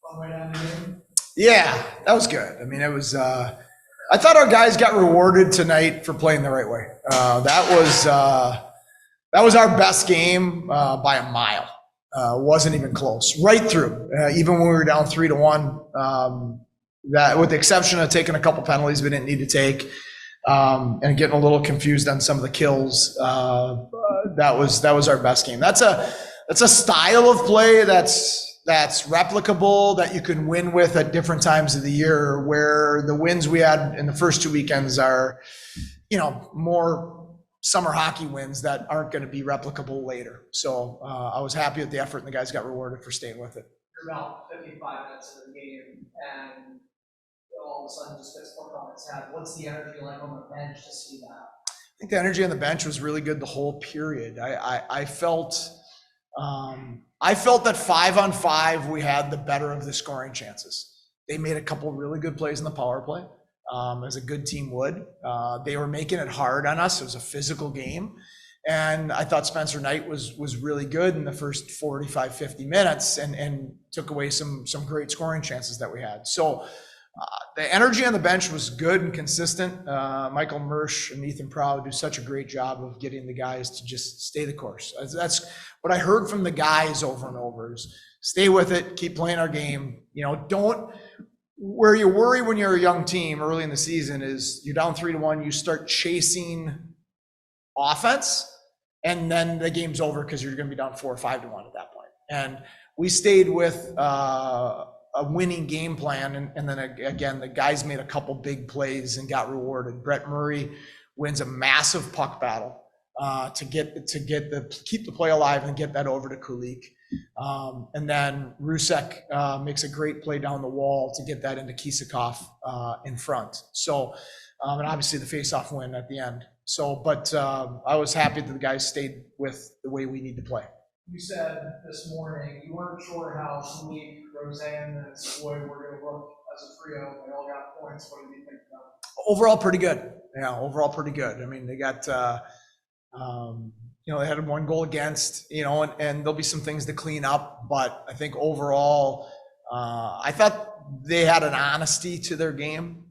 Fun way down the game. Yeah, that was good. I mean, it was. I thought our guys got rewarded tonight for playing the right way. That was our best game by a mile. Wasn't even close. Right through, even when we were down 3-1. That, with the exception of taking a couple penalties we didn't need to take, and getting a little confused on some of the kills. That was our best game. That's a style of play that's replicable, that you can win with at different times of the year, where the wins we had in the first 2 weekends are, more summer hockey wins that aren't going to be replicable later. So I was happy with the effort, and the guys got rewarded for staying with it. You're about 55 minutes into the game, and all of a sudden just gets put on its head. What's the energy like on the bench to see that? I think the energy on the bench was really good the whole period. I felt that 5-on-5 we had the better of the scoring chances. They made a couple really good plays in the power play, as a good team would. They were making it hard on us. It was a physical game. And I thought Spencer Knight was really good in the first 45, 50 minutes and took away some great scoring chances that we had. So the energy on the bench was good and consistent. Michael Mersch and Ethan Proud do such a great job of getting the guys to just stay the course. That's what I heard from the guys over and over, is stay with it, keep playing our game. Don't, where you worry when you're a young team early in the season is you're down 3-1, you start chasing offense, and then the game's over because you're going to be down 4 or 5-1 at that point. And we stayed with a winning game plan, and then again the guys made a couple big plays and got rewarded. Brett Murray wins a massive puck battle to keep the play alive and get that over to Kulik, and then Rusek makes a great play down the wall to get that into Kisakov in front. So and obviously the face-off win at the end. So, but I was happy that the guys stayed with the way we need to play. You said this morning you weren't sure how Kulik, Roseanne, and Savoy were going to look as a trio. They all got points. What did you think about it? Overall, pretty good. Yeah, overall, pretty good. I mean, they got, they had 1 goal against, and there'll be some things to clean up. But I think overall, I thought they had an honesty to their game.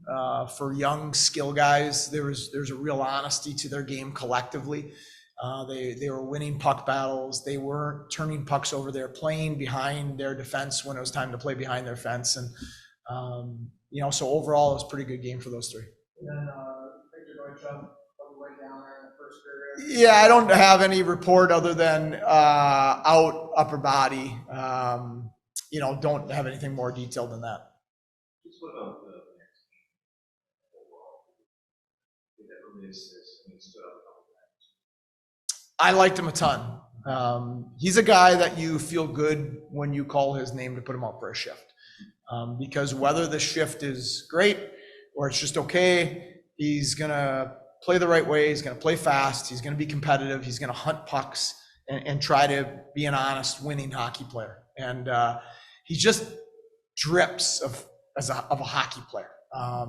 For young skill guys, there's a real honesty to their game collectively. They were winning puck battles. They weren't turning pucks over. They were playing behind their defense when it was time to play behind their fence. And, so overall, it was a pretty good game for those 3. And then Victor Deutschuk all the way down there in the first period. Yeah, I don't have any report other than out upper body. Don't have anything more detailed than that. Just what about the next game overall? I think that really stood up a couple times. I liked him a ton. He's a guy that you feel good when you call his name to put him out for a shift. Because whether the shift is great or it's just okay, he's going to play the right way. He's going to play fast. He's going to be competitive. He's going to hunt pucks and try to be an honest winning hockey player. And he just drips of a hockey player.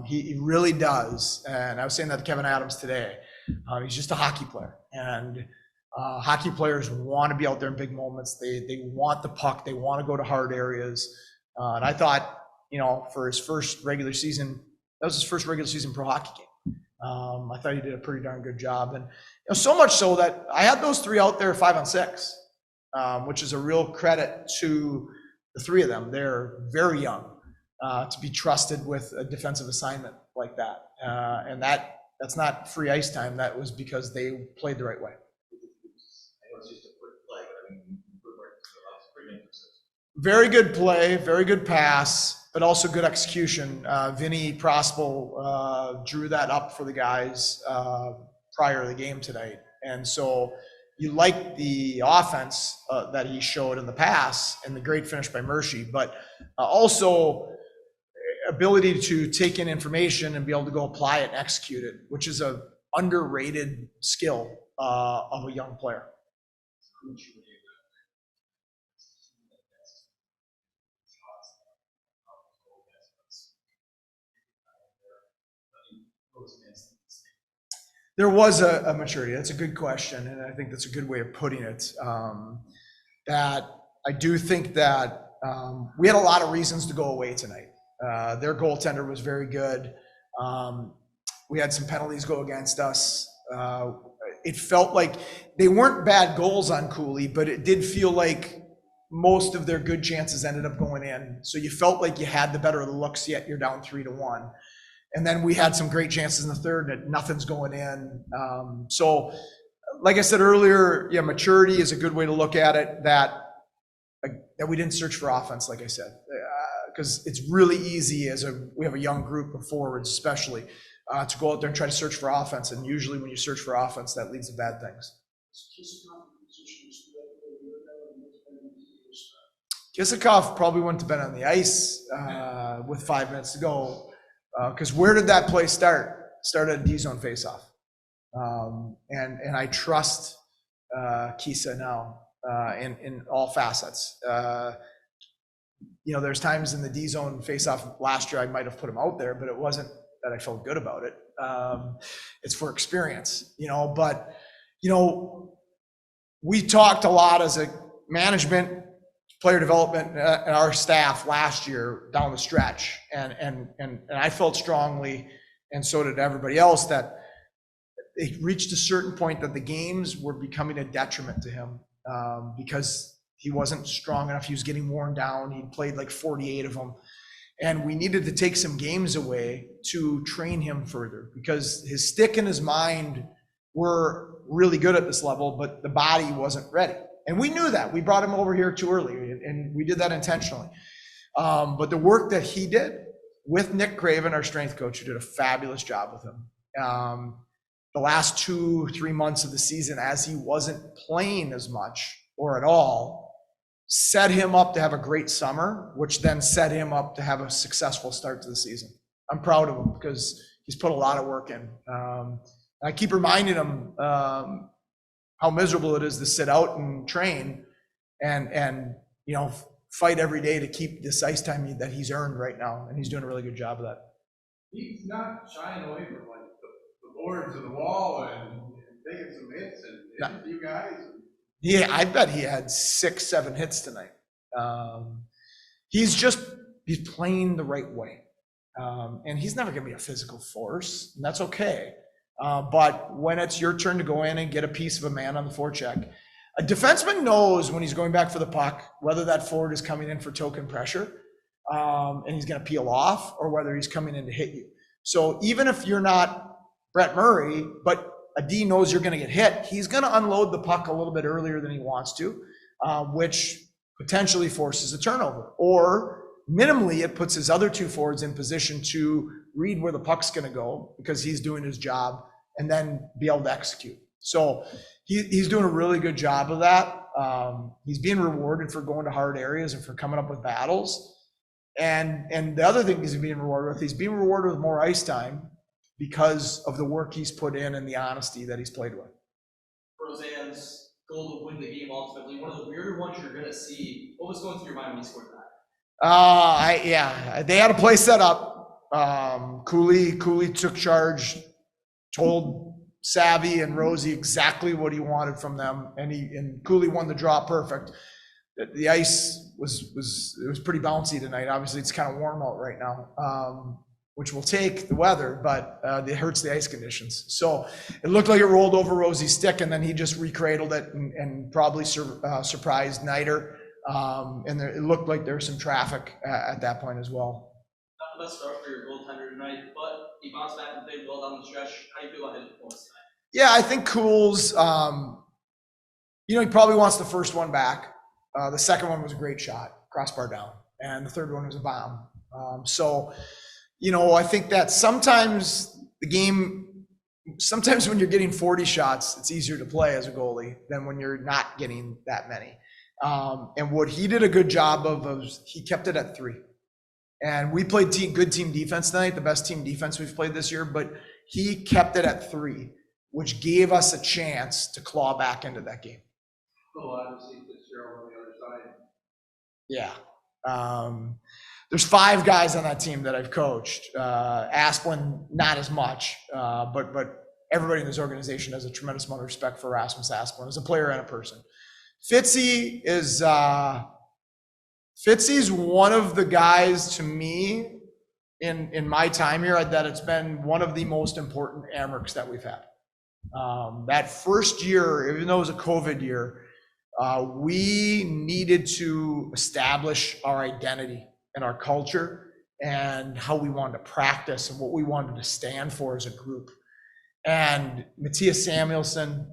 He really does. And I was saying that to Kevin Adams today. He's just a hockey player. And hockey players want to be out there in big moments. They want the puck. They want to go to hard areas. And I thought, for his first regular season, that was his first regular season pro hockey game. I thought he did a pretty darn good job. And so much so that I had those 3 out there 5-on-6, which is a real credit to the 3 of them. They're very young to be trusted with a defensive assignment like that. And that's not free ice time. That was because they played the right way. It's just a quick play, but I mean, that's pretty interesting. Very good play, very good pass, but also good execution. Vinny Prospel drew that up for the guys prior to the game tonight. And so you like the offense that he showed in the pass and the great finish by Murphy, but also ability to take in information and be able to go apply it and execute it, which is a underrated skill of a young player. There was a maturity. That's a good question, and I think that's a good way of putting it. That I do think that we had a lot of reasons to go away tonight. Their goaltender was very good. We had some penalties go against us. It felt like they weren't bad goals on Cooley, but it did feel like most of their good chances ended up going in. So you felt like you had the better of the looks, yet you're down 3-1. And then we had some great chances in the third and nothing's going in. So like I said earlier, yeah, maturity is a good way to look at it, that we didn't search for offense, like I said, because it's really easy we have a young group of forwards especially, to go out there and try to search for offense. And usually when you search for offense, that leads to bad things. Kisakov probably wouldn't have been on the ice with 5 minutes to go, because where did that play start? Started a D-zone faceoff. And I trust Kisa now in all facets. There's times in the D-zone faceoff last year I might have put him out there, but it wasn't that I felt good about it. It's for experience, but we talked a lot as a management, player development, and our staff last year down the stretch. And I felt strongly, and so did everybody else, that it reached a certain point that the games were becoming a detriment to him, because he wasn't strong enough. He was getting worn down. He'd played like 48 of them. And we needed to take some games away to train him further, because his stick and his mind were really good at this level, but the body wasn't ready. And we knew that. We brought him over here too early, and we did that intentionally. But the work that he did with Nick Craven, our strength coach, who did a fabulous job with him, the last 2-3 months of the season, as he wasn't playing as much or at all, set him up to have a great summer, which then set him up to have a successful start to the season. I'm proud of him because he's put a lot of work in. I keep reminding him how miserable it is to sit out and train and fight every day to keep this ice time that he's earned right now, and he's doing a really good job of that. He's not shying away from like the boards of the wall and taking some hits and hitting you guys. Yeah, I bet he had 6-7 hits tonight. He's playing the right way. And he's never going to be a physical force, and that's okay. But when it's your turn to go in and get a piece of a man on the forecheck, a defenseman knows when he's going back for the puck, whether that forward is coming in for token pressure, and he's going to peel off, or whether he's coming in to hit you. So even if you're not Brett Murray, but a D knows you're going to get hit, he's going to unload the puck a little bit earlier than he wants to, which potentially forces a turnover. Or minimally, it puts his other two forwards in position to read where the puck's going to go, because he's doing his job, and then be able to execute. So he's doing a really good job of that. He's being rewarded for going to hard areas and for coming up with battles. And the other thing he's being rewarded with more ice time, because of the work he's put in and the honesty that he's played with. Roseanne's goal to win the game ultimately, one of the weirder ones you're going to see. What was going through your mind when he scored that? They had a play set up. Cooley took charge, told Savvy and Rosie exactly what he wanted from them, and Cooley won the draw perfect. The ice was pretty bouncy tonight. Obviously, it's kind of warm out right now, which will take the weather, but it hurts the ice conditions. So it looked like it rolled over Rosie's stick, and then he just recradled it and probably surprised Nider. And it looked like there was some traffic at that point as well. Not the best start for your goaltender tonight, but he bounced back and played well down the stretch. How do you feel about his performance tonight? Yeah, I think Cools, he probably wants the first one back. The second one was a great shot, crossbar down, and the third one was a bomb. I think that sometimes when you're getting 40 shots, it's easier to play as a goalie than when you're not getting that many. And what he did a good job of was he kept it at 3. And we played good team defense tonight, the best team defense we've played this year, but he kept it at 3, which gave us a chance to claw back into that game. Obviously, Fitzgerald on the other side. Yeah. There's 5 guys on that team that I've coached. Asplin, not as much, but everybody in this organization has a tremendous amount of respect for Rasmus Asplin as a player and a person. Fitzy is, Fitzy's one of the guys to me in my time here that it's been one of the most important Amherst that we've had. That first year, even though it was a COVID year, we needed to establish our identity and our culture and how we wanted to practice and what we wanted to stand for as a group. And Matthias Samuelson,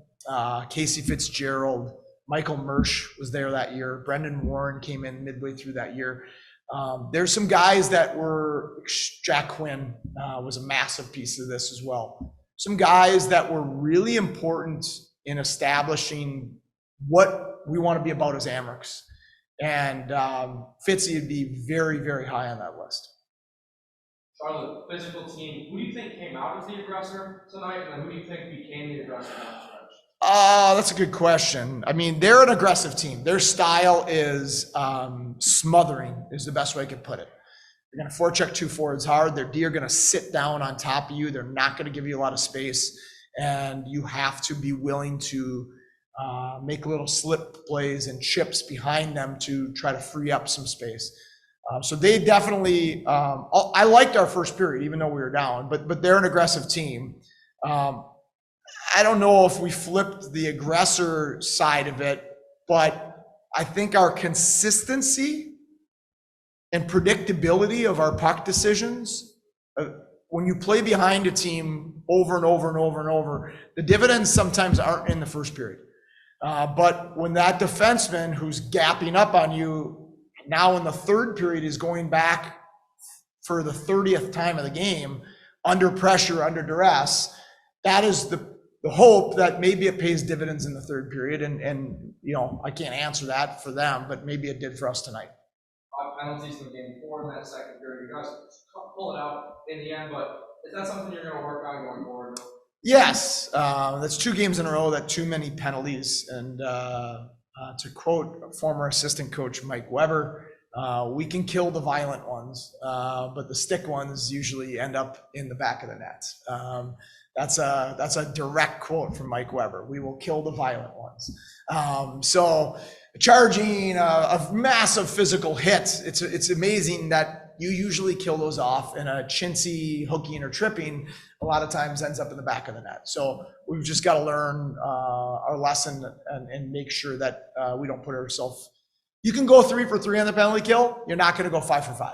Casey Fitzgerald, Michael Mersch was there that year. Brendan Warren came in midway through that year. There's some guys that were, Jack Quinn was a massive piece of this as well. Some guys that were really important in establishing what we want to be about as Amherst. And Fitzy would be very, very high on that list. Charlotte, physical team, who do you think came out as the aggressor tonight, and then who do you think became the aggressor down the stretch? That's a good question. I mean, they're an aggressive team. Their style is smothering, is the best way I could put it. They're going to forecheck two forwards hard. Their D are going to sit down on top of you. They're not going to give you a lot of space, and you have to be willing to make little slip plays and chips behind them to try to free up some space. So they definitely, I liked our first period, even though we were down, but they're an aggressive team. I don't know if we flipped the aggressor side of it, but I think our consistency and predictability of our puck decisions, when you play behind a team over and over and over and over, the dividends sometimes aren't in the first period. But when that defenseman who's gapping up on you now in the third period is going back for the 30th time of the game, under pressure, under duress, that is the hope that maybe it pays dividends in the third period. And you know, I can't answer that for them, but maybe it did for us tonight. Penalties in game 4 in that second period. You guys pull it out in the end, but is that something you're going to work on going forward? Yes, that's 2 games in a row that too many penalties. And to quote former assistant coach Mike Weber, we can kill the violent ones, but the stick ones usually end up in the back of the net. That's a direct quote from Mike Weber. We will kill the violent ones. So charging a massive physical hit, it's amazing that you usually kill those off, and a chintzy hooking or tripping a lot of times ends up in the back of the net. So we've just got to learn our lesson and make sure that we don't put ourselves. You can go 3 for 3 on the penalty kill. You're not going to go 5 for 5.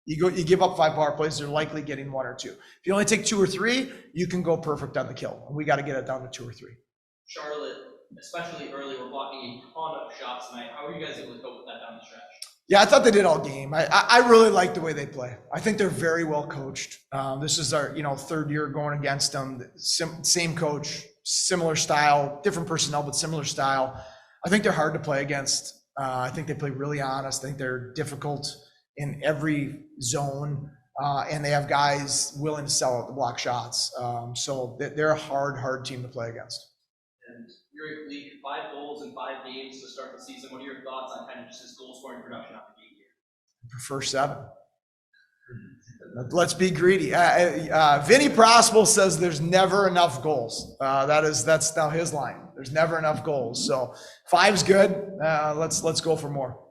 You give up 5 power plays, you're likely getting 1 or 2. If you only take 2 or 3, you can go perfect on the kill. And we got to get it down to 2 or 3. Charlotte, especially early, we're blocking a ton of shots tonight. How are you guys able to cope with that down the stretch? Yeah, I thought they did all game. I really like the way they play. I think they're very well coached. This is our third year going against them. Same coach, similar style, different personnel, but similar style. I think they're hard to play against. I think they play really honest. I think they're difficult in every zone, and they have guys willing to sell out the block shots. So they're a hard team to play against. And you're league 5 goals in 5 games to start the season. What are your thoughts on kind of just his goal scoring production out the gate here? I prefer 7. Let's be greedy. Vinny Prospel says there's never enough goals. That's now his line. There's never enough goals. So 5's good. Let's go for more.